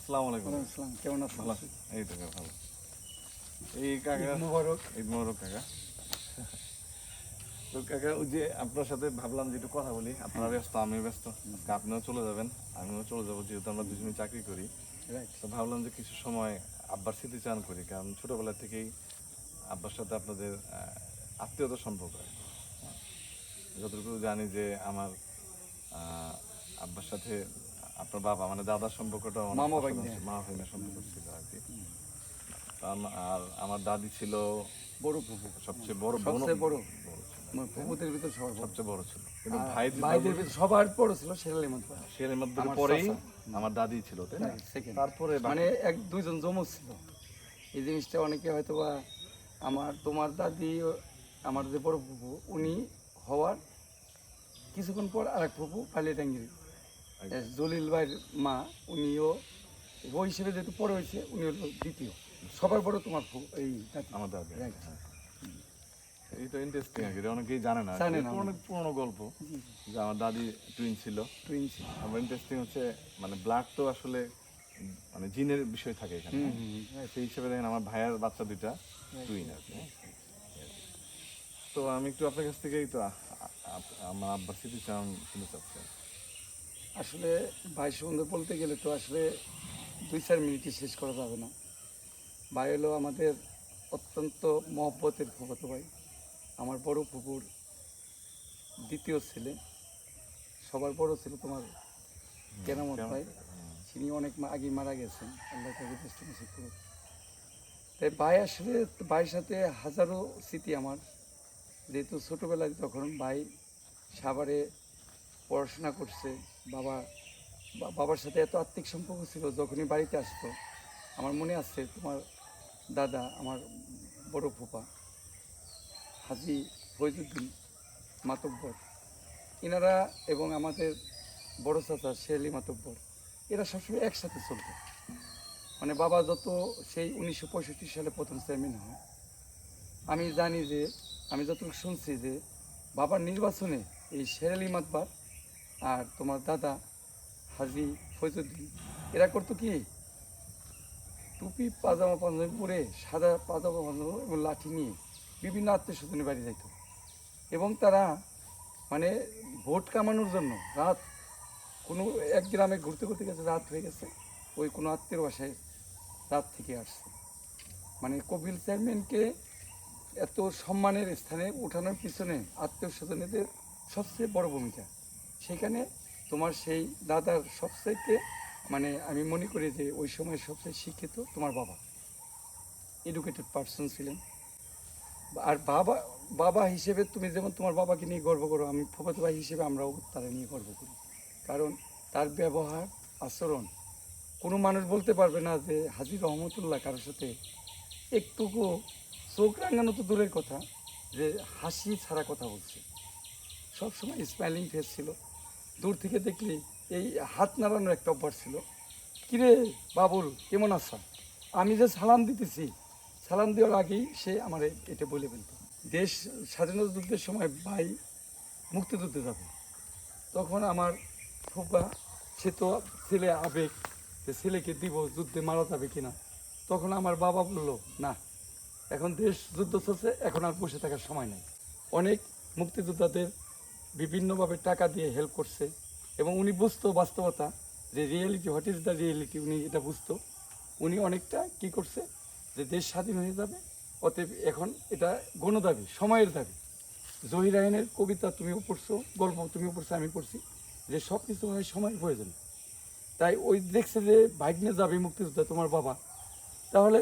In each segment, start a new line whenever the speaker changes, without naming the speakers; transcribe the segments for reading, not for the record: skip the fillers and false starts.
আসসালামু আলাইকুম।
ওয়ালাইকুম আসসালাম, কেমন আছেন?
ভালো আছেন? এই তো ভালো। এই কাকা,
ঈদ মোবারক।
ঈদ মোবারক কাকা। তো কাকা, ওই যে আপনার সাথে ভাবলাম যে একটু কথা বলি। আপনারা ব্যস্ত, আমিও ব্যস্ত। আজকে আপনিও চলে যাবেন, আমিও চলে যাবো, যেহেতু আমরা দুজনেই চাকরি করি।
রাইট।
তো ভাবলাম যে কিছু সময় আব্বার স্মৃতিচারণ করি, কারণ ছোটবেলা থেকেই আব্বার সাথে আপনাদের আত্মীয়তার সম্পর্ক আর কি। হ্যাঁ। যতটুকু জানি যে আমার আব্বার সাথে আপনার বাবা মানে দাদার সম্পর্কটা অনেক
মামা
অসাধারণ
ভাগ্নে।
ছিল, মামা ভাগ্নের সম্পর্ক ছিল আর কি। আর আমার দাদি ছিল
বড় ফুপু,
সবচেয়ে বড়,
সবচেয়ে বড়।
বড় ছিল,
ফুপুদের ভিতর সবার বড়।
সবচেয়ে বড় ছিল। কিন্তু
আর
ভাই
ভাইদের ভিতর সবার বড় ছিল শেরালি মাতবা।
সেরের মধ্যে
আমার
পরেই
চাচা।
আমার দাদি ছিল, তাই না?
সেকেন্ড।
তারপরে
মানে এক দুইজন যমজ ছিল। এই জিনিসটা অনেকে হয়তো বা তোমার দাদি, আমার যে বড় ফুপু, উনি হওয়ার কিছুক্ষণ পর আরেক ফুপু পালিয়াটাঙ্গির জলিল ভাইয়ের মা, উনিও ওই হিসেবে যেহেতু পরে হয়েছে, উনি হলো দ্বিতীয়। সবার বড় তোমার এই দাদি।
আমার দাদি।
Right.
হ্যাঁ। এই তো ইন্টারেস্টিং আর কি, এটা অনেকেই জানে না।
জানে
এটা
না।
অনেক পুরনো গল্প যে আমার দাদি টুইন ছিল।
টুইন্স।
আমার ইন্টারেস্টিং হচ্ছে মানে ব্লাড তো আসলে মানে জিনের বিষয় থাকে এখানে। সেই হিসেবে দেখেন আমার ভাইয়ের বাচ্চা দুইটা টুইন আর কি। তো আমি একটু আপনার কাছ থেকেই তো আমার আব্বার স্মৃতিচারণ শুনতে চাচ্ছি।
আসলে ভাই সম্বন্ধে বলতে গেলে তো আসলে 2-4 মিনিটে শেষ করা যাবে না। ভাই হলো আমাদের অত্যন্ত মহব্বতের ফুফাতো ভাই। আমার বড় ফুপুর দ্বিতীয় ছেলে। সবার বড় ছিল তোমার কেরামত ভাই। তিনি অনেক আগে মারা গেছেন, আল্লাহ তাকে বেস্ট নসিব করুক। তাই ভাই আসলে ভাইয়ের সাথে হাজারো স্মৃতি আমার। যেহেতু ছোটোবেলায় যখন ভাই সাভারে পড়াশোনা করছে, বাবার সাথে এত আত্মিক সম্পর্ক ছিল, যখনই বাড়িতে আসতো আমার মনে আছে তোমার দাদা, আমার বড় ফুপা হাজি ফৈজুদ্দিন মাতব্বর, এনারা এবং আমাদের বড় চাচা শেরলি মাতব্বর, এরা সবসময় একসাথে চলত। মানে বাবা যত সেই 1965 সালে প্রথম চেয়ারম্যান হয়, আমি জানি যে, আমি যতটুকু শুনছি যে বাবার নির্বাচনে এই শেরালি মাতবার আর তোমার দাদা হাজি ফৈজুদ্দিন এরা করতো কি, টুপি পাজামা পাঞ্জাবি পরে, সাদা পাজামা পাঞ্জাবি এবং লাঠি নিয়ে বিভিন্ন আত্মীয় স্বজনের বাড়ি যাইত। এবং তারা মানে ভোট কামানোর জন্য রাত, কোনো এক গ্রামে ঘুরতে ঘুরতে গেছে, রাত হয়ে গেছে, ওই কোনো আত্মীয় বাসায় রাত থেকে আসছে। মানে কপিল চেয়ারম্যানকে এত সম্মানের স্থানে উঠানোর পিছনে আত্মীয় স্বজনেদের সবচেয়ে বড় ভূমিকা। সেখানে তোমার সেই দাদার সবচেয়ে মানে আমি মনে করি যে ওই সময় সবচেয়ে শিক্ষিত তোমার বাবা, এডুকেটেড পার্সন ছিলেন। আর বাবা বাবা হিসেবে তুমি যেমন তোমার বাবাকে নিয়ে গর্ব করো, আমি ফুফাতো ভাই হিসেবে আমরাও তারা নিয়ে গর্ব করি। কারণ তার ব্যবহার, আচরণ, কোনো মানুষ বলতে পারবে না যে হাজী রহমতুল্লাহ কারোর সাথে একটুকু চোখ রাঙানো তো দূরের কথা, যে হাসি ছাড়া কথা বলছে। সবসময় স্মাইলিং ফেস ছিল। দূর থেকে দেখলে এই হাত নাড়ানোর একটা অভ্যাস ছিল, কিরে বাবুল কেমন আছো, আমি যে সালাম দিতেছি, সালাম দেওয়ার আগেই সে আমার এটা বলে ফেলত। দেশ স্বাধীনতা যুদ্ধের সময় ভাই মুক্তিযুদ্ধে যাবে, তখন আমার ফুপা, সে তো ছেলে আবেগ, যে ছেলেকে দিব, যুদ্ধে মারা যাবে কিনা। তখন আমার বাবা বলল, না, এখন দেশ যুদ্ধ চলছে, এখন আর বসে থাকার সময় নেই। অনেক মুক্তিযোদ্ধাদের বিভিন্নভাবে টাকা দিয়ে হেল্প করছে এবং উনি বুঝতো বাস্তবতা, যে reality, what is the reality, উনি এটা বুঝতো। উনি অনেকটা কি করছে, যে দেশ স্বাধীন হয়ে যাবে, অতএব এখন এটা গণদাবি, সময়ের দাবি। জহির রায়নের কবিতা তুমিও পড়ছো, গল্প তুমিও পড়ছো, আমি পড়ছি, যে সব কিছু হয় সময়ের প্রয়োজন। তাই ওই দেখছে যে ভাগ্নে যাবে মুক্তিযোদ্ধা তোমার বাবা, তাহলে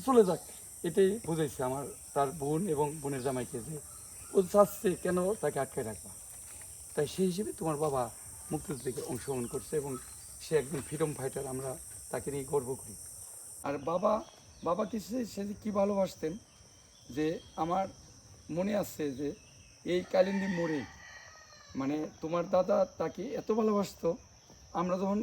চলে যাক, এটাই বুঝাইছে আমার তার বোন এবং বোনের জামাইকে, যে ও চাচ্ছে কেন তাকে আটকায় রাখবা। তাই সেই হিসেবে তোমার বাবা মুক্তিযুদ্ধে অংশগ্রহণ করছে এবং সে একজন ফ্রিডম ফাইটার, আমরা তাকে নিয়ে গর্ব করি। আর বাবা বাবা সে কী ভালোবাসতেন, যে আমার মনে আছে যে এই কালিন্দী মোড়ে মানে তোমার দাদা তাকে এত ভালোবাসতো। আমরা যখন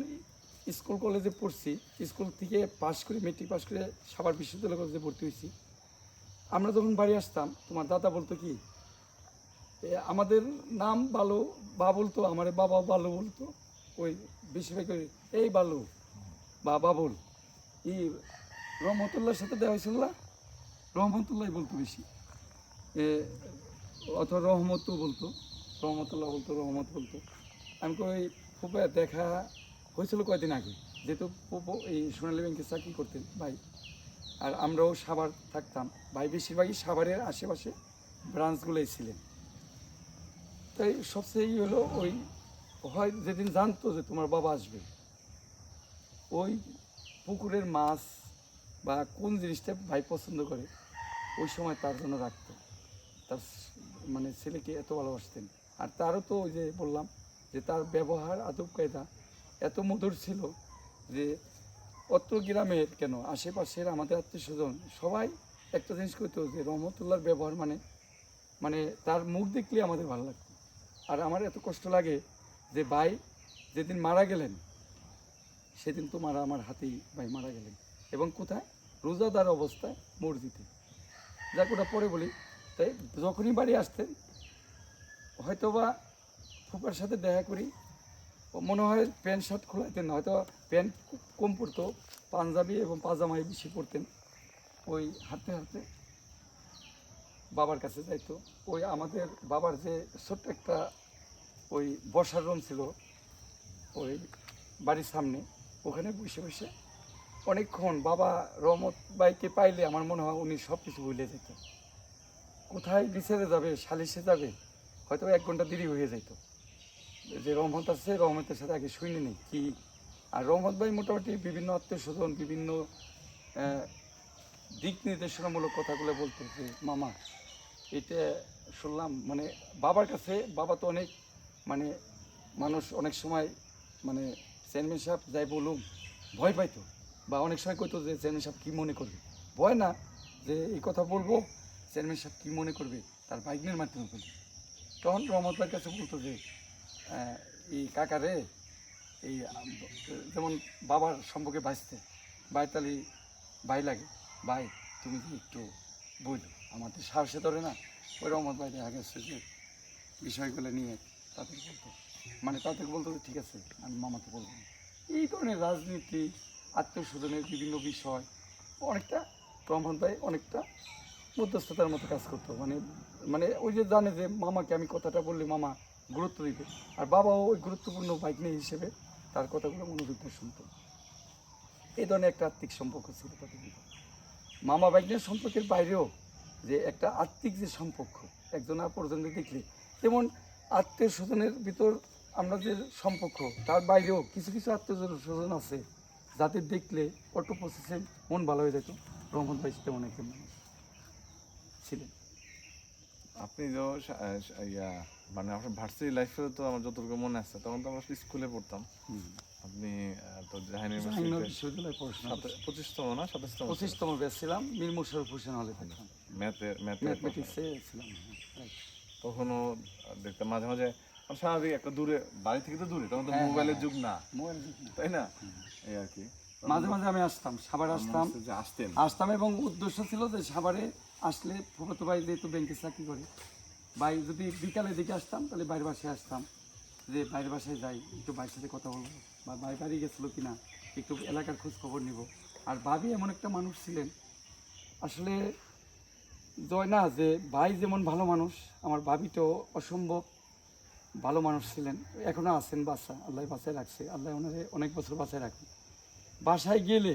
স্কুল কলেজে পড়ছি, স্কুল থেকে পাশ করে, মেট্রিক পাশ করে সাভার বিশ্ববিদ্যালয় কলেজে ভর্তি হয়েছি, আমরা যখন বাড়ি আসতাম তোমার দাদা বলতো কি, আমাদের নাম বালু, বা বলতো আমার বাবা বালু বলতো, ওই বেশিরভাগ এই বালু, বা বাবুল এই রহমতুল্লাহর সাথে দেওয়া হয়েছিল না? রহমতুল্লাহ বলতো বেশি, এ, অথবা রহমতও বলতো, রহমতুল্লাহ বলতো, রহমত বলতো। আমি কই ফুপা দেখা হয়েছিল কয়দিন আগে, যেহেতু ফুপু এই সোনালী ব্যাংকে চাকরি করতেন ভাই, আর আমরাও সাভার থাকতাম, ভাই বেশিরভাগই সাভারের আশেপাশে ব্রাঞ্চগুলোই ছিলেন। তাই সবচেয়ে হলো ওই হয় যেদিন জানতো যে তোমার বাবা আসবে, ওই পুকুরের মাছ বা কোন জিনিসটা ভাই পছন্দ করে ওই সময় তার জন্য রাখতো। তার মানে ছেলেকে এত ভালোবাসতেন। আর তারও তো ওই যে বললাম যে তার ব্যবহার আদব কায়দা এত মধুর ছিল যে অত গ্রামের কেন আশেপাশের আমাদের আত্মীয় স্বজন সবাই একটা জিনিস করতো যে রহমতুল্লাহর ব্যবহার মানে মানে তার মুখ দেখলে আমাদের ভালো লাগতো। আর আমার এত কষ্ট লাগে যে ভাই যেদিন মারা গেলেন সেদিন তো আমার হাতেই ভাই মারা গেলেন, এবং কোথায়? রোজাদার অবস্থায় মসজিদে। যাক ওটা পরে বলি। তাই যখনই বাড়ি আসতেন হয়তো বা ফুপার সাথে দেখা করি, ও মনে হয় প্যান্ট শার্ট খোলাইতেন না, হয়তো প্যান্ট কম পরতো, পাঞ্জাবি এবং পাজামাই বেশি পরতেন। ওই হাঁটতে হাঁটতে বাবার কাছে যাইতো। ওই আমাদের বাবার যে ছোট্ট একটা ওই বসার রুম ছিল ওই বাড়ির সামনে, ওখানে বসে বসে অনেকক্ষণ বাবা রহমত ভাইকে পাইলে আমার মনে হয় উনি সব কিছু ভুলে যেত। কোথায় বিচারে যাবে, সালিশে যাবে, হয়তো 1 ঘন্টা দেরি হয়ে যেত। যে রহমত আছে, রহমতের সাথে আগে শুনে নেই কি। আর রহমত ভাই মোটামুটি বিভিন্ন আত্মীয় স্বজন বিভিন্ন দিক নির্দেশনামূলক কথাগুলো বলতো যে মামা এটা শুনলাম, মানে বাবার কাছে বাবা তো অনেক মানে মানুষ অনেক সময় মানে চেয়ারম্যান সাহেব যাই বলুম ভয় পাইতো, বা অনেক সময় কইতো যে চেয়ারম্যান সাহেব কী মনে করবে, ভয় না যে এই কথা বলবো চেয়ারম্যান সাহেব কী মনে করবে, তার বাইকের মাধ্যমে বলি। তখন রহমত ভাইয়ের কাছে বলতো যে এই কাকারে এই যেমন বাবার সম্পর্কে বাঁচতে বাইতালি ভাই লাগে, ভাই তুমি কি একটু বুঝো, আমাদের সাহসে ধরে না। ওই রহমত ভাই দেখা গেছে যে বিষয়গুলো নিয়ে তাদের বলতো, মানে তাদেরকে বলতো যে ঠিক আছে আমি মামাকে বলবো না। এই ধরনের রাজনীতি আত্মীয় স্বজনের বিভিন্ন বিষয় অনেকটা রহমত ভাই অনেকটা মধ্যস্থতার মতো কাজ করতো। মানে মানে ওই যে জানে যে মামাকে আমি কথাটা বললে মামা গুরুত্ব দিবে, আর বাবাও ওই গুরুত্বপূর্ণ বাইক নিয়ে হিসেবে তার কথাগুলো মনোযোগ দিয়ে শুনতো। এই ধরনের একটা আত্মিক সম্পর্ক ছিল তাদের ভিতরে। মামা বাইকনের সম্পর্কের বাইরেও যে একটা আত্মিক যে সম্পর্ক একজন অপরজনকে দেখলে, যেমন আত্মীয় স্বজনের ভিতর আমরা যে সম্পর্ক তার বাইরেও কিছু কিছু আত্মীয় স্বজন আছে যাদের দেখলে অটো প্রসেসে মন ভালো হয়ে যেত। রহমত ভাই তেমন একজন মানুষ ছিলেন।
আপনি যখন ইয়া মানে আপনার ভার্সিটি লাইফে তো আমার যতটুকু মনে আছে তখন তো আমরা স্কুলে পড়তাম। আপনি তো জাহাঙ্গীর ইউনিভার্সিটিতে
বিশ্ববিদ্যালয়ে পড়াশোনা
25তম না 27তম
25তম ব্যাচ ছিলাম, মীর মোশাররফ হোসেন হলে থাকতাম,
ম্যাথে
ম্যাথমেটিক্সে ছিলাম।
তখনও দেখতাম মাঝে মাঝে মানে স্বাভাবিক একটা দূরে বাড়ি থেকে তো দূরে, তখন তো
হ্যাঁ,
মোবাইলের যুগ না,
মোবাইল যুগ না।
তাই না? এই আর কি
মাঝে মাঝে আমি আসতাম, সাভার আসতাম
যে আসতেন
আসতাম এবং উদ্দেশ্য ছিল যে সাভারে আসলে ফুফাতো ভাই যেহেতু ব্যাংকে চাকরি করে, ভাই যদি বিকালের দিকে আসতাম তাহলে বাইরের বাসায় আসতাম, যে বাইরের বাসায় যাই একটু ভাইয়ের সাথে কথা বলবো, বা ভাই বাড়ি গেছিলো কিনা একটু এলাকার খোঁজ খবর নিব। আর ভাবি এমন একটা মানুষ ছিলেন আসলে জয় না, যে ভাই যেমন ভালো মানুষ আমার ভাবিটাও অসম্ভব ভালো মানুষ ছিলেন। এখনও আছেন বাচ্চা, আল্লাহ বাঁচায় রাখছে, আল্লাহ ওনারে অনেক বছর বাঁচায় রাখবে। বাসায় গেলে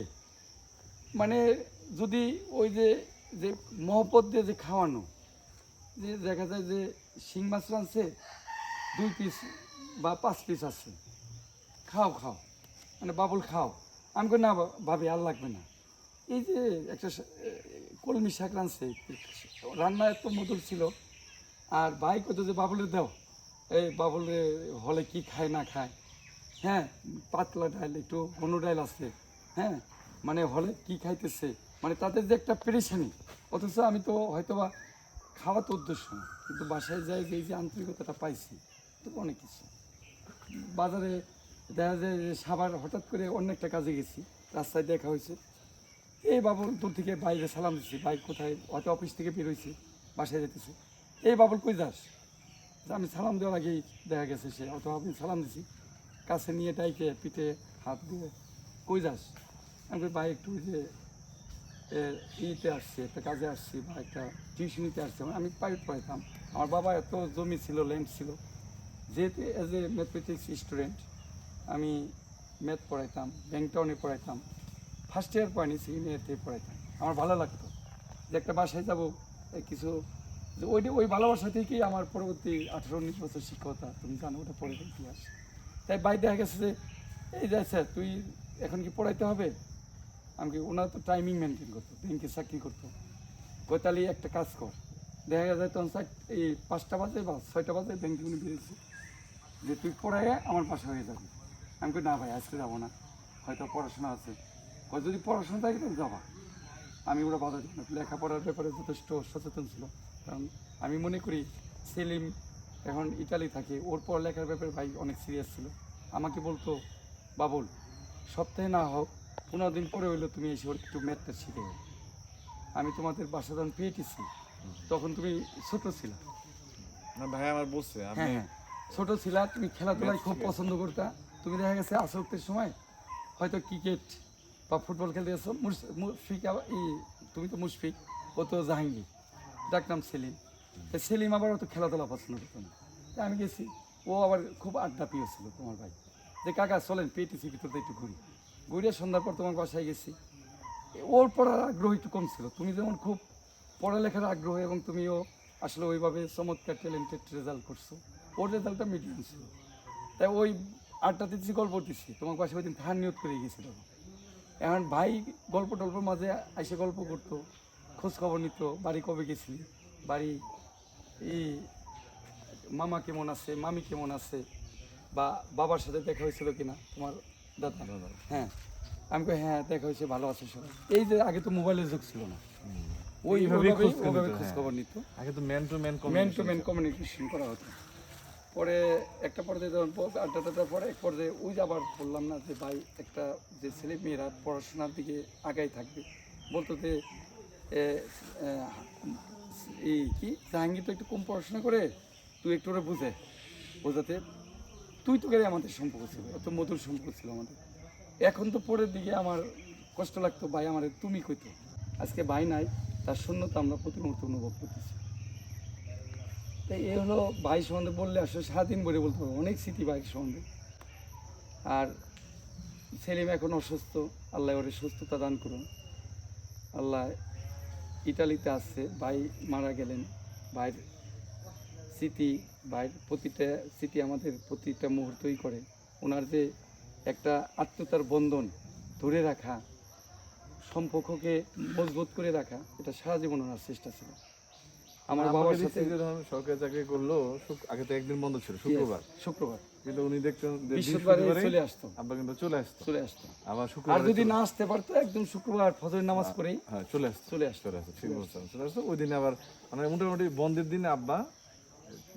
মানে যদি ওই যে যে মহব্বত দিয়ে যে খাওয়ানো, যে দেখা যায় যে শিং মাছ রাঁধছে 2 পিস বা 5 পিস আছে, খাও খাও মানে বাবুল খাও, আমি কই না ভাবি আর লাগবে না। এই যে একটা কলমি শাক রাঁধছে, রান্না এত মধুর ছিল। আর ভাই কত যে বাবুলে দাও, এই বাবুলে হলে কি খায় না খায়, হ্যাঁ পাতলা ডাল একটু ঘন ডাল আছে, হ্যাঁ মানে হলে কি খাইতেছে, মানে তাদের যে একটা পেরেশানি। অথচ আমি তো হয়তো বা খাওয়া তো উদ্দেশ্য না, কিন্তু বাসায় যাই যে এই যে আন্তরিকতাটা পাইছি তো অনেক কিছু। বাজারে দেখা যায় যে সাভার হঠাৎ করে অন্য একটা কাজে গেছি, রাস্তায় দেখা হয়েছে, এই বাবুল দূর থেকে বাইরে সালাম দিচ্ছি, বাইক কোথায় হয়তো অফিস থেকে বেরোইছে বাসায় যেতেছে, এই বাবুল কই যাস, আমি সালাম দেওয়ার আগেই দেখা গেছে সে, অথবা আমি সালাম দিছি, কাছে নিয়ে ডাইকে পিঠে হাত দিয়ে কই যাস, আমি বলি, ভাই একটু ওই যে ইতে আসছি, একটা কাজে আসছি বা একটা টিউশনিতে আসছি, আমি প্রাইভেট পড়াইতাম। আমার বাবা এত জমি ছিল, ল্যান্ড ছিল, যেহেতু অ্যাজ এ ম্যাথমেটিক্স স্টুডেন্ট আমি ম্যাথ পড়াইতাম, ব্যাংকটাউনে পড়াইতাম, ফার্স্ট ইয়ার পড়াইনি, সেকেন্ড ইয়ার থেকে পড়াইতাম। আমার ভালো লাগতো যে একটা বাসায় যাবো, কিছু যে ওই ভালোবাসা থেকেই আমার পরবর্তী 18-19 বছর শিক্ষকতা, তুমি জানো ওটা পড়ে ইতিহাস। তাই বাই দেখা গেছে যে এই যে স্যার তুই এখন কি পড়াইতে হবে, আমি কি, ওনারা তো টাইমিং মেনটেন করতো, ব্যাংকে চাকরি করতো, কোথালি একটা কাজ কর, দেখা যায় তখন এই 5টা বাজে বা 6টা বাজে ব্যাংকে উনি বেরিয়েছে যে তুই পড়াইয়া আমার পাশে হয়ে যাবি। আমি কই, না ভাই আজকে যাবো না, হয়তো পড়াশোনা আছে। যদি পড়াশোনা থাকে তাহলে যাবা, আমি ওরা বাধা দিই না। লেখাপড়ার ব্যাপারে যথেষ্ট সচেতন ছিল, কারণ আমি মনে করি সেলিম এখন ইটালি থাকে, ওর পড়ালেখার ব্যাপারে ভাই অনেক সিরিয়াস ছিল। আমাকে বলতো, বাবুল সপ্তাহে না হোক 15 দিন পরে হইলো তুমি এসে ওর একটু ম্যাথটা শিখে যাও। আমি তোমাদের বাসা যখন পেয়েছি তখন তুমি ছোট ছিলা,
না ভাই আমার বলছে
হ্যাঁ
আপনি
হ্যাঁ ছোট ছিলা, তুমি খেলাধুলায় খুব পছন্দ করতা। তুমি দেখা গেছে আসক্তের সময় হয়তো ক্রিকেট বা ফুটবল খেলতে গেছো, মুশফিক তুমি তো মুশফিক, ও তো জাহাঙ্গীর, ডাকনাম সেলিম। তা সেলিম আবার অত খেলাধুলা পছন্দ করতো না। তা আমি গেছি, ও আবার খুব আড্ডা প্রিয় ছিল তোমার ভাই, যে কাকা চলেন পেয়েছি ভিতরতে একটু ঘুরিয়ে সন্ধ্যার পর তোমার বাসায় গেছি। ওর পড়ার আগ্রহ একটু কম ছিল, তুমি যেমন খুব পড়ালেখার আগ্রহ এবং তুমিও আসলে ওইভাবে চমৎকার ট্যালেন্টেড রেজাল্ট করছো, ওর রেজাল্টটা মিডিয়াম ছিল। তাই ওই আড্ডা দিচ্ছি, গল্প দিচ্ছি, তোমার পাশে ওই দিন ধান নিয়োগ করে গেছিল। এখন ভাই গল্প টল্পের মাঝে এসে গল্প করতো, খোঁজ খবর নিত, বাড়ি কবে গেছিলি, বাড়ি এই মামা কেমন আছে, মামি কেমন আছে, বা বাবার সাথে দেখা হয়েছিল কিনা তোমার দাদা, হ্যাঁ আমি কই হ্যাঁ দেখা হয়েছে, ভালো আছে সবাই। এই যে আগে তো মোবাইলের যুগ ছিল না, ওইভাবেই খোঁজ খবর নিত,
আগে তো ম্যান টু ম্যান
কমিউনিকেশন করা হতো। পরে একটা পর্যায়ে যখন আড্ডাটার পরে এক পর্যায়ে ওই যে আবার বললাম না যে ভাই একটা যে ছেলে মেয়েরা পড়াশোনার দিকে আগাই থাকবে, বলতো যে এই কি জাহাঙ্গীর তো একটু কম পড়াশোনা করে, তুই একটু ওরা বোঝাতে, তুই তো গেলে আমাদের সম্পর্ক ছিল, এত মধুর সম্পর্ক ছিল আমাদের। এখন তো পরের দিকে আমার কষ্ট লাগতো, ভাই আমার তুমি কইতো, আজকে ভাই নাই, তার শূন্যতা আমরা প্রতি মুহূর্তে অনুভব করতেছি। তাই এই হলো ভাই সম্বন্ধে বললে আসলে সারাদিন ভরে বলতে পারবো, অনেক স্মৃতি ভাই সম্বন্ধে। আর সেলিম এখন অসুস্থ, আল্লাহ ওরে সুস্থতা দান করুন। আল্লাহ ইটালিতে আসছে, ভাই মারা গেলেন, ভাইয়ের স্মৃতি, ভাইয়ের প্রতিটা স্মৃতি আমাদের প্রতিটা মুহূর্তই করে। ওনার যে একটা আত্মীয়তার বন্ধন ধরে রাখা, সম্পর্ককে মজবুত করে রাখা, এটা সারা জীবন ওনার চেষ্টা ছিল। আমার বাবার সাথে
সরকারি চাকরি করলো, আগে তো একদিন বন্ধ ছিল শুক্রবার, কিন্তু উনি দেখতেন যে
বৃহস্পতিবারে চলে আসতো,
আব্বা কিন্তু চলে আসতো আবার
আর
শুক্রবার,
যদি না আসতে পারতো একদম শুক্রবার ফজরের নামাজ করেই
হ্যাঁ চলে আসতো ঠিক বলছেন, চলে আসতো। ওই দিনে আবার মানে মোটামুটি বন্ধের দিনে আব্বা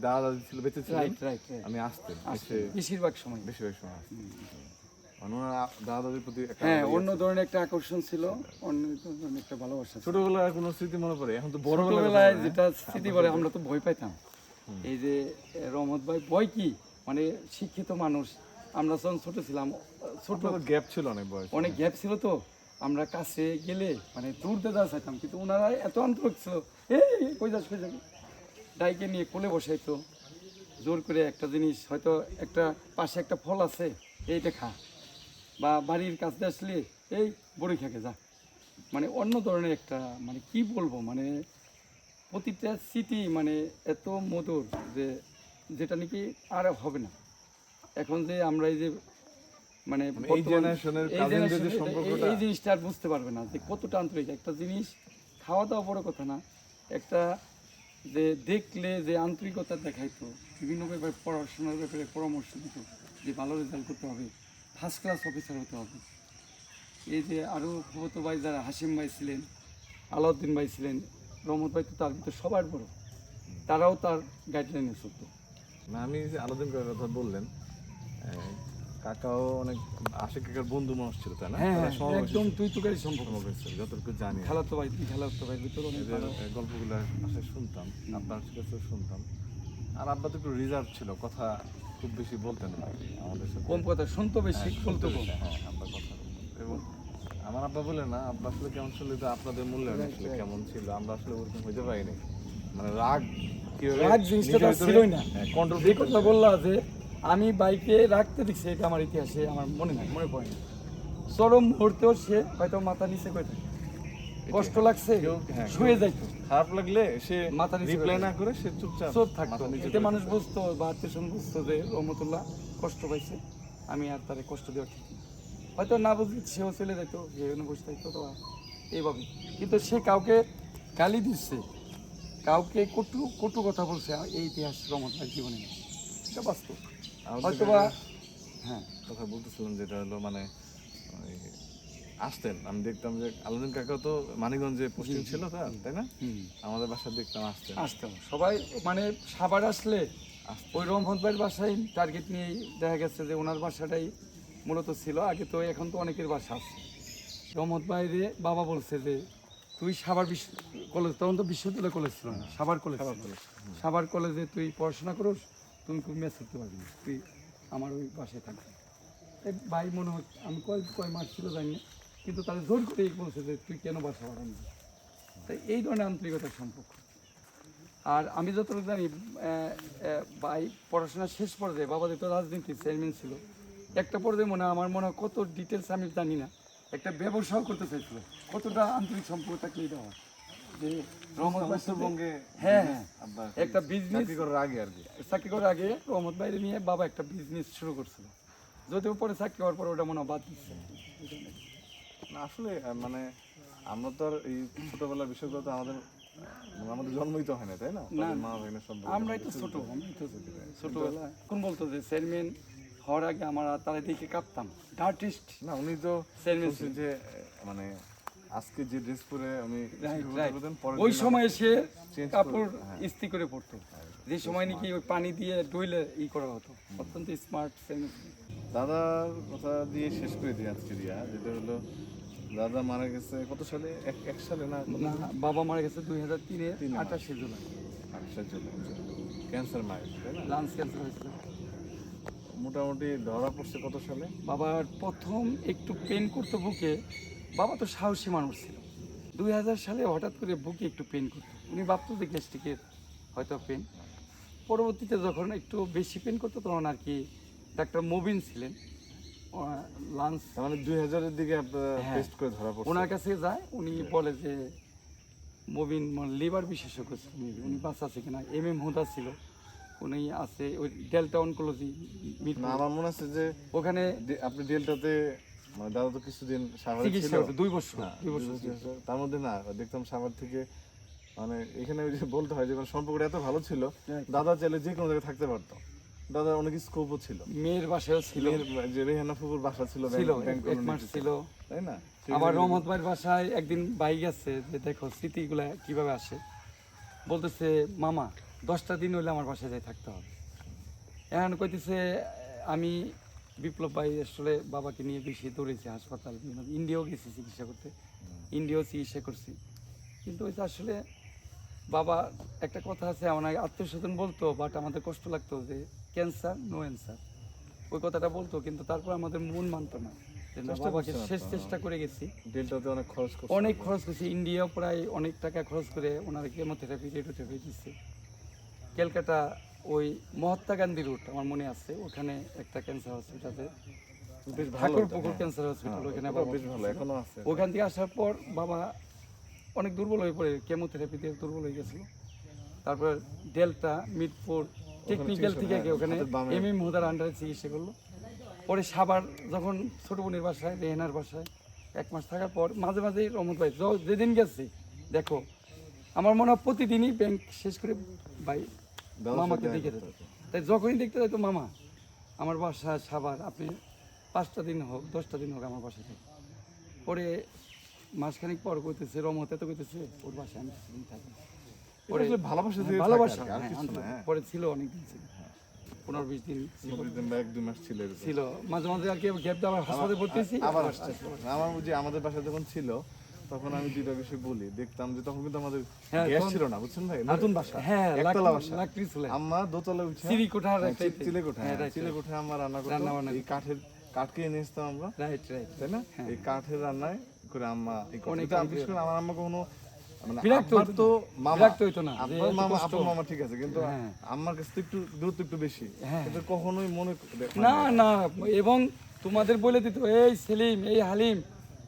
দাদা দাদি ছিল, বেঁচে ছিল,
রাইট
আমি আসতেন, এসে
বেশিরভাগ সময়
আসতেন। মানে ওনার দাদা দাদির প্রতি একটা
হ্যাঁ অন্য ধরনের একটা আকর্ষণ ছিল, অন্য ধরনের একটা ভালোবাসা ছিল।
ছোটবেলায় কোনো স্মৃতি মনে পড়ে? এখন তো
ছোটবেলায় যেটা স্মৃতি বলে, আমরা তো ভয় পাইতাম। এই যে রহমত ভাই, ভয় কি মানে শিক্ষিত মানুষ, আমরা যখন ছোট ছিলাম, ছোট
গ্যাপ ছিল, অনেক বয়স,
অনেক গ্যাপ ছিল, তো আমরা কাছে গেলে মানে দূরতে যাওয়া চাইতাম, কিন্তু ওনারা এত আন্তরিক ছিল, এই কই যাবি, ডাইকে নিয়ে কোলে বসাইতো, জোর করে একটা জিনিস, হয়তো একটা পাশে একটা ফল আছে, এইটা খা, বা বাড়ির কাছে আসলে এই বড়ি খেকে যা, মানে অন্য ধরনের একটা, মানে কি বলবো, মানে প্রতিটা স্মৃতি মানে এত মধুর যে যেটা নাকি আর হবে না। এখন যে আমরা এই যে মানে
এই জেনারেশনের কাজিনদের যে সম্পর্কটা,
এই জিনিসটা আর বুঝতে পারবে না যে কতটা আন্তরিক একটা জিনিস। খাওয়া দাওয়া বড় কথা না, একটা যে দেখলে যে আন্তরিকতা দেখাইতো, বিভিন্ন ব্যাপারে পড়াশোনার ব্যাপারে পরামর্শ দিত, যে ভালো রেজাল্ট করতে হবে, ফার্স্ট ক্লাস অফিসার হতে হবে। এই যে আরও ভগত ভাই যারা, হাসিম ভাই ছিলেন, আলাউদ্দিন ভাই ছিলেন, রহমত ভাই তো তার ভিতরে সবার বড়, তারাও তার গাইডলাইনে চলতো।
না আমি যে আলাদিন করার কথা বললেন, কাকাও অনেক আশিক কাকার বন্ধু মানুষ ছিল, তাই না?
হ্যাঁ একদম তুই তোকারি সম্পর্ক,
যতটুকু জানি
খেলাতো ভাই, তুই খেলাতো ভাই ভিতরে অনেক ভালো।
গল্পগুলো আসলে শুনতাম, আব্বার কাছে শুনতাম। আর আব্বা তো একটু রিজার্ভ ছিল, কথা খুব বেশি বলতেন না আমাদের সাথে,
কম কথা শুনতো, বেশি বলতো কম।
হ্যাঁ আব্বা কথা বলতেন। এবং আমার আব্বা বলে না, আব্বা আসলে কেমন ছিল তো আপনাদের মূল্যায়ন আসলে কেমন ছিল, আমরা আসলে ওরকম হইতে পারিনি। মানে রাগ কিভাবে
রাগ জিনিসটা তো
নিজের
ছিলই না।
কন্ট্রোল
যে কথা বললা যে আমি বাইকে রাখতে দিচ্ছি, এটা আমার ইতিহাসে আমার মনে নাই, মনে পড়ে না। চরম মুহূর্তেও সে হয়তো মাথা নিচে করে থাকে, কষ্ট লাগছে শুয়ে যাইতো,
খারাপ লাগলে সে
মাথা নিচে
রিপ্লাই না করে সে চুপচাপ
চোখ থাকতো।
মাথা নিচে
এতে
করে
মানুষ বুঝতো বা আত্মীয় বুঝতো যে রহমতুল্লাহ কষ্ট পাইছে, আমি আর তারে কষ্ট দেওয়া ঠিক না। হয়তো না বুঝলি সেও চলে যেত, যে বসে থাকতো তো এইভাবে। কিন্তু সে কাউকে গালি দিচ্ছে, কাউকে কটু কটু কথা বলছে, এই ইতিহাস রহমতুল্লাহ জীবনে নেই। এটা বাস্তব।
আমাদের
হয়তো বা
কাছে
হ্যাঁ
কথা বলতেছিলাম, যেটা হলো মানে ওই আসতেন, আমি দেখতাম যে আলাউদ্দিন কাকা তো মানিকগঞ্জে পোস্টিং ছিল তাই না? আমাদের বাসায় দেখতাম আসতেন।
আসতাম সবাই, মানে সাভার আসলে ওই রহমত ভাইয়ের বাসায় টার্গেট নিয়ে দেখা গেছে যে ওনার বাসাটাই মূলত ছিল আগে। তো এখন তো অনেকের বাসা আছে। রহমত ভাইরে বাবা বলছে যে তুই সাভার কলেজ, তখন তো বিশ্ববিদ্যালয় কলেজ ছিল না, সাভার কলেজ ছিল। সাভার কলেজে তুই পড়াশোনা করস, তুমি খুব মেস করতে পারবি না, তুই আমার ওই বাসায় থাকবি। এই ভাই মনে হয় আমি কয় কয় মাস ছিল জানি না, কিন্তু তারা জোর করেই বলছে যে তুই কেন বাসা ভাড়া নিবি। তাই এই ধরনের আন্তরিকতার সম্পর্ক। আর আমি যতটুকু জানি ভাই পড়াশোনা শেষ পর্যায়ে, বাবাদের তো রাজনীতির চেয়ারম্যান ছিল, একটা পর্যায়ে আমার মনে হয় কত ডিটেলস আমি জানি না, একটা ব্যবসাও করতে চাইছিল। কতটা আন্তরিক সম্পর্ক থাকলে এটা হয় যে রহমত ভাই
উত্তরবঙ্গে
হ্যাঁ হ্যাঁ
আব্বা
একটা বিজনেস
চাকরি করার আগে আর কি।
চাকরি করার আগে রহমত ভাইরে নিয়ে বাবা একটা বিজনেস শুরু করছিল, যদিও পরে চাকরি হওয়ার পরে ওটা মনে হয় বাদ দিচ্ছে।
না আসলে মানে আমরা তো আর এই ছোটবেলার বিষয়গুলো তো আমাদের মানে আমাদের জন্মই তো হয় না, তাই না? তাদের মা ভাইনের সব
আমরাই তো ছোট, আমি তো ছোটবেলা কোন বলতো যে চেয়ারম্যান হওয়ার আগে আমরা তারা দেখে কাঁপতাম, আর্টিস্ট
না উনি তো
চেয়ারম্যান
শুনছি যে মানে আজকে যে ড্রেস পরে উনি
ওই সময় সে
Change
কাপড় ইস্ত্রি করে পড়তো, যে সময় নাকি ওই পানি দিয়ে ডইলে করা হতো। অত্যন্ত স্মার্ট চেয়ারম্যান।
দাদার কথা দিয়ে শেষ করে দিই আজকে দিয়া, যেটা হলো দাদা মারা গেছে কত সালে? এক সালে না
না, বাবা মারা গেছে 2003-এর 28শে জুলাই,
ক্যান্সার মারা গেছে তাই না?
লাংস ক্যান্সার হয়েছিল।
মোটামুটি ধরা পড়ছে কত সালে?
বাবার প্রথম একটু পেন করতো বুকে, বাবা তো সাহসী মানুষ ছিল। 2000 সালে হঠাৎ করে বুকে একটু পেন করতো, উনি ভাবতো যে গ্যাস্ট্রিকের হয়তো পেন। পরবর্তীতে যখন একটু বেশি পেন করতো তখন আর কি ডাক্তার মবিন ছিলেন লাংস,
তার মানে 2000-এর দিকে
হ্যাঁ।
টেস্ট করে ধরা পড়ছে।
ওনার কাছে যায়, উনি বলে যে মবিন লিভার বিশেষজ্ঞ ছিলেন, উনি বাচ্চা আছে কিনা। MM হুদা ছিল, উনি আছে ওই ডেল্টা অনকোলজি
না আমার মনে আছে যে
ওখানে
আপনি ডেল্টাতে মানে দাদা তো কিছুদিন সাভারে ছিল।
চিকিৎসা হতো 2 বছর।
হ্যাঁ, 2 বছর তার মধ্যে না দেখতাম সাভার থেকে মানে এখানে ওই যে বলতে হয় যে মানে সম্পর্কটা এত ভালো ছিল, দাদা চাইলে যে কোনো জায়গায় থাকতে পারতো। দাদা অনেক স্কোপও ছিল,
মেয়ের বাসায়ও ছিল,
যে রেহানা ফুফুর বাসা ছিল
ছিল
ব্যাংক
1 মাস ছিল।
তাই না?
আবার রহমত ভাইয়ের বাসায় একদিন বাইক আছে, যে দেখো স্মৃতিগুলা কিভাবে আসে। বলতেছে মামা 10টা দিন হইলে আমার বাসায় যাই থাকতে হবে। এখন কইতেছে আমি বিপ্লব ভাই আসলে বাবাকে নিয়ে বেশি দৌড়েছি হাসপাতাল, ইন্ডিয়াও গেছি চিকিৎসা করতে, ইন্ডিয়াও চিকিৎসা করছি। কিন্তু ওই যে আসলে বাবা একটা কথা আছে, আমার আত্মীয় স্বজন বলতো, বাট আমাদের কষ্ট লাগতো যে ক্যান্সার নো অ্যান্সার, ওই কথাটা বলতো, কিন্তু তারপর আমাদের মন মানতো না। যে না, বাবাকে শেষ চেষ্টা করে গেছি,
ডেল্টাতে অনেক খরচ করছে,
অনেক খরচ করেছি, ইন্ডিয়াও প্রায় অনেক টাকা খরচ করে ওনার কেমোথেরাপি রেডিওথেরাপি দিচ্ছে। ক্যালকাটা ওই মহাত্মা গান্ধী রুট আমার মনে আছে, ওখানে একটা ক্যান্সার হসপিটালে,
বেশ ভালো
ঠাকুরপুকুর ক্যান্সার হসপিটাল, ওখানে
ওটা বেশ ভালো, এখনো আছে।
ওখান থেকে আসার পর বাবা অনেক দুর্বল হয়ে পড়ে, কেমোথেরাপি দিয়ে দুর্বল হয়ে গেছিল। তারপর ডেল্টা মিরপুর টেকনিক্যাল থেকে ওখানে MM হুদার আন্ডারে চিকিৎসা করলো। পরে সাভার যখন ছোট বোনের বাসায়, রেহানার বাসায় 1 মাস থাকার পর মাঝে মাঝেই রহমত ভাই যেদিন গেছি, দেখো আমার মনে হয় প্রতিদিনই ব্যাংক শেষ করে ভাই মামাকে দেখে যেত। তাই যখনই দেখতে যাইতো মামা আমার বাসা সাভার, আপনি 5টা দিন হোক 10টা দিন হোক আমার বাসায় থাকি। পরে মাসখানেক পর কইতেছে রহমত এত কইতেছে ওর বাসায় আমি কিছুদিন থাকি। পরে
ভালোবাসা
ভালোবাসা পরে ছিল অনেকদিন ছিল, 15-20 দিন
1-2 মাস ছিল এরকম।
ছিল। মাঝে মাঝে আর কি গ্যাপ দিয়ে আবার হাসপাতালে ভর্তি হয়েছি,
আবার আসছে। আমার বুঝি আমাদের বাসায় যখন ছিল তখন আমি দুইটা বিষয় বলি, দেখতাম যে তখন কিন্তু আমাদের গ্যাস ছিল না, বুঝছেন ভাই, নতুন বাসা,
হ্যাঁ
একতলা বাসা,
লাকড়ি ছিল,
আম্মা দোতলা উঠে
চিলেকোঠার একটা
চিলেকোঠা আমার রান্না করতো, এই কাঠের কাঠ কিনে নিয়ে আসতাম আমরা,
রাইট রাইট।
তাই না? এই কাঠের রান্নায় করে আম্মা এই করতো।
অনেক
কিন্তু বিশেষ করে আমার আম্মা কখনো মানে
বিরক্ত
আব্বার
হইতো
তো
না।
মামা,
বিরক্ত হইতো না, যে
আব্বার
এত
মামা,
কষ্ট।
আপুর মামা ঠিক আছে, কিন্তু
হ্যাঁ।
আম্মার কাছে তো একটু দূরত্ব একটু বেশি,
হ্যাঁ।
কিন্তু কখনোই মনে
না না, এবং তোমাদের বলে দিত, এই সেলিম, এই হালিম,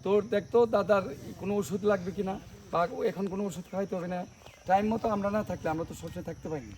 তোর দেখতো দাদার কোনো ওষুধ লাগবে কিনা, বা এখন কোনো ওষুধ খাইতে হবে না। টাইম মতো আমরা না থাকলে আমরা তো সবসময় থাকতে পারি না।